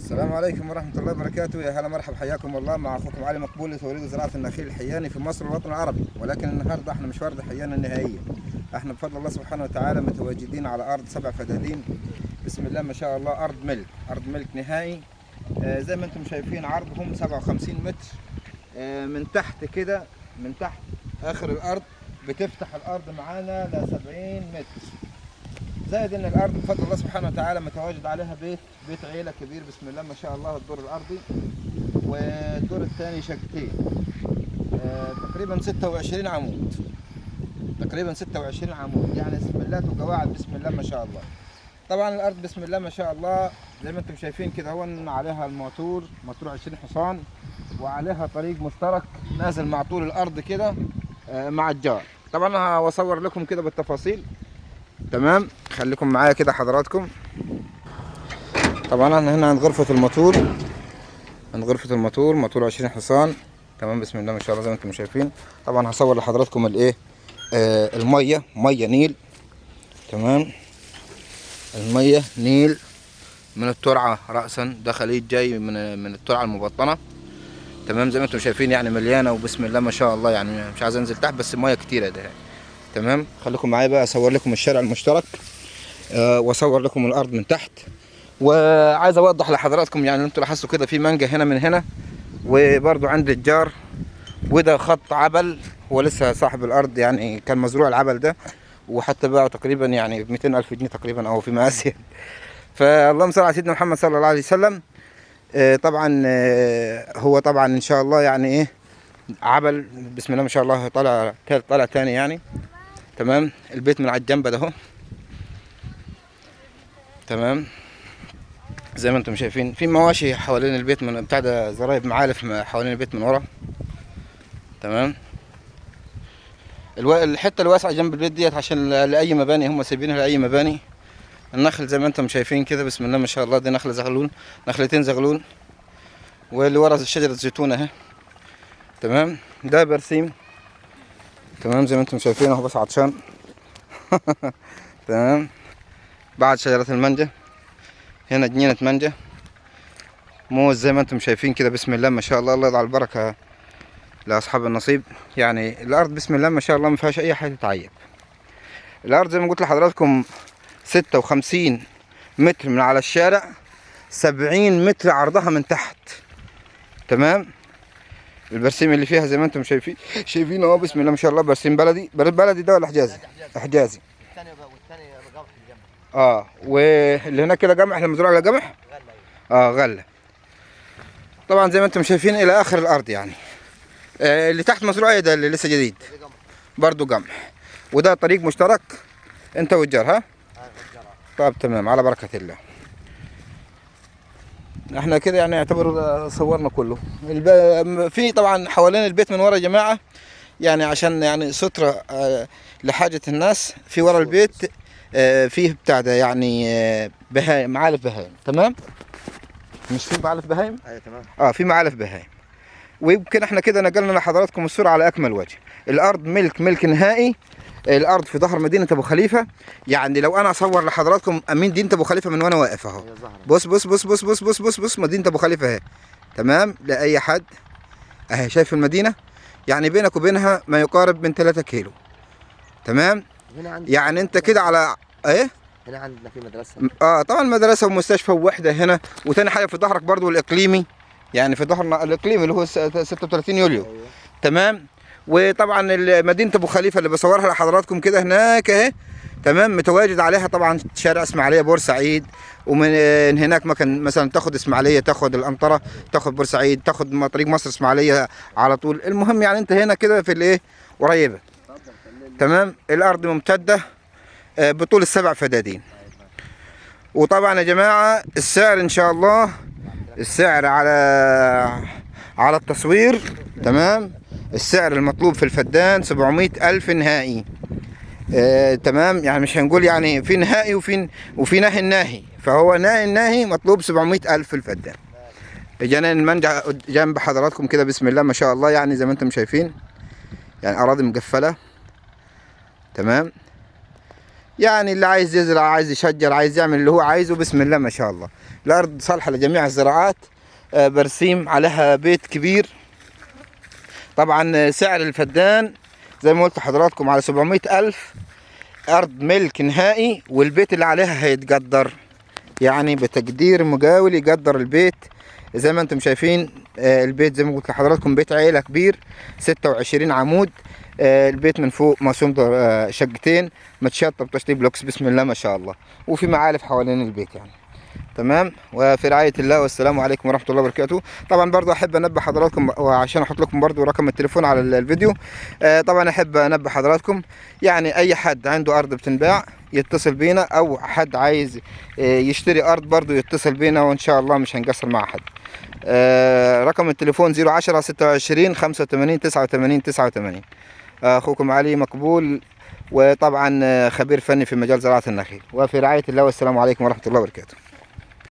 السلام عليكم ورحمة الله وبركاته. يا هلا مرحبا، حياكم الله. مع أخوكم علي مقبول لتوريد زراعة النخيل الحياني في مصر والوطن العربي. ولكن النهاردة احنا مش ورد حيانة النهائية، احنا بفضل الله سبحانه وتعالى متواجدين على أرض 7 فدادين. بسم الله ما شاء الله، أرض ملك نهائي. زي ما انتم شايفين عرضهم 57 متر. من تحت كده، من تحت آخر الأرض بتفتح الأرض معانا ل 70 متر. زائد ان الارض بفضل الله سبحانه وتعالى متواجد عليها بيت عيله كبير. بسم الله ما شاء الله. الدور الارضي والدور الثاني شقتين، تقريبا 26 عمود، يعني سبلات وقواعد. بسم الله ما شاء الله. طبعا الارض بسم الله ما شاء الله زي ما انتم شايفين كده، هون عليها موتور 20 حصان، وعليها طريق مشترك نازل مع طول الارض كده مع الجار. طبعا هصور لكم كده بالتفاصيل. تمام، خليكم معايا كده حضراتكم. طبعا احنا هنا عند غرفة الموتور، موتور 20 حصان. تمام، بسم الله ما شاء الله زي ما انتم شايفين. طبعا هصور لحضراتكم الايه، المية، مية نيل. تمام، المية نيل من الترعة رأسا، ده خليج جاي من الترعة المبطنة. تمام، زي ما انتم شايفين يعني مليانة، وبسم الله ما شاء الله. يعني مش عايز انزل تحت بس المية كتيرة ده. تمام، خليكم معايا بقى اصور لكم الشارع المشترك، واصور لكم الارض من تحت. وعايز اوضح لحضراتكم، يعني انتوا لاحظتوا كده في مانجا هنا من هنا، وبرضو عند الجار. وده خط عبل، هو لسه صاحب الارض يعني كان مزروع العبل ده، وحتى باعه تقريبا يعني ب 200,000 جنيه تقريبا او فيما ازيد. فاللهم صل على سيدنا محمد صلى الله عليه وسلم. طبعا هو طبعا ان شاء الله يعني ايه، عبل بسم الله ما شاء الله، طالع تاني يعني. تمام، البيت من على الجنب ده اهو. تمام، زي ما انتم شايفين في مواشي حوالين البيت، من بتاع ده زرايب معالف حوالين البيت من ورا. تمام، الحته الواسعه جنب البيت ديت عشان لاي مباني، هم سايبينها لاي مباني. النخل زي ما انتم شايفين كده بسم الله ما شاء الله، دي نخله زغلول، نخلتين زغلول. واللي ورا شجره زيتون اهي. تمام، ده برسيم. تمام، زي ما انتم شايفين اهو، بس عطشان. تمام، بعد شجره المانجا هنا جنينه مانجا، موز زي ما انتم شايفين كده بسم الله ما شاء الله. الله يضع البركه لاصحاب النصيب. يعني الارض بسم الله ما شاء الله ما فيهاش اي حاجه تتعيب. الارض زي ما قلت لحضراتكم 56 متر من على الشارع، 70 متر عرضها من تحت. تمام، البرسيم اللي فيها زي ما انتم شايفين اهو بسم الله ما شاء الله. برسيم بلدي ده ولا حجازي؟ حجازي. والثاني قمح الجمح. واللي هناك كده قمح، اللي مزروع على قمح. غله. طبعا زي ما انتم شايفين الى اخر الارض يعني. اللي تحت مزروع ايه ده اللي لسه جديد؟ برضو قمح. وده طريق مشترك انت والجار، ها؟ طب تمام، على بركة الله. احنا كده يعني يعتبر صورنا كله. في طبعا حوالين البيت من ورا يا جماعة، يعني عشان يعني سترة لحاجة الناس. في ورا البيت فيه بتاع ده يعني بهايم، معالف بهايم. تمام، مش في معالف بهايم؟ ايوه تمام. في معالف بهايم. ويمكن احنا كده نقلنا لحضراتكم الصورة على أكمل وجه. الأرض ملك نهائي. الأرض في ظهر مدينة أبو خليفة. يعني لو أنا أصور لحضراتكم مدينة أبو خليفة من وأنا واقف أهو. بص بص بص بص بص بص بص بص، مدينة أبو خليفة أهي. تمام، لأي حد أهي. شايف المدينة؟ يعني بينك وبينها ما يقارب من 3 كيلو. تمام، يعني أنت كده على إيه؟ هنا عندنا في مدرسة. طبعا مدرسة ومستشفى ووحدة هنا. وتاني حاجة في ظهرك برضو الإقليمي، يعني في ظهرنا الإقليمي اللي هو 36 يوليو. أيوة. تمام، وطبعا مدينة ابو خليفة اللي بصورها لحضراتكم كده هناك اهي. تمام، متواجد عليها طبعا شارع اسماعيلية بورسعيد. ومن هناك مكان مثلا تاخد اسماعيلية، تاخد الانطرة، تاخد بورسعيد، تاخد طريق مصر اسماعيلية على طول. المهم يعني انت هنا كده في الايه، قريبة. تمام، الارض ممتدة بطول ال7 فدادين. وطبعا يا جماعة السعر ان شاء الله، السعر على التصوير. تمام، السعر المطلوب في الفدان 700,000 نهائي. تمام، يعني مش هنقول يعني في نهائي وفي ناهي. فهو ناهي مطلوب 700,000 في الفدان. جنان المنجع جنب حضراتكم كده بسم الله ما شاء الله، يعني زي ما انتم شايفين يعني أراضي مقفلة. تمام، يعني اللي عايز يزرع، عايز يشجر، عايز يعمل اللي هو عايزه، بسم الله ما شاء الله. الارض صالحه لجميع الزراعات. برسيم عليها بيت كبير. طبعا سعر الفدان زي ما قلت لحضراتكم على 700,000. ارض ملك نهائي، والبيت اللي عليها هيتقدر، يعني بتقدير مقاول يقدر البيت زي ما انتم شايفين. البيت زي ما قلت لحضراتكم بيت عيله كبير، 26 عمود. البيت من فوق مرسوم شقتين، متشطب تشطيب لوكس، بسم الله ما شاء الله، وفي معالف حوالين البيت يعني. تمام، وفي رعاية الله، والسلام عليكم ورحمة الله وبركاته. طبعا برضو احب انبه حضراتكم، وعشان احط لكم برضو رقم التليفون على الفيديو. طبعا احب انبه حضراتكم، يعني اي حد عنده ارض بتنباع يتصل بينا، او حد عايز يشتري ارض برضو يتصل بينا، وان شاء الله مش هنقصر مع حد. رقم التليفون 010 26 85 89 89. اخوكم علي مقبول، وطبعا خبير فني في مجال زراعة النخيل. وفي رعاية الله، والسلام عليكم ورحمة الله وبركاته.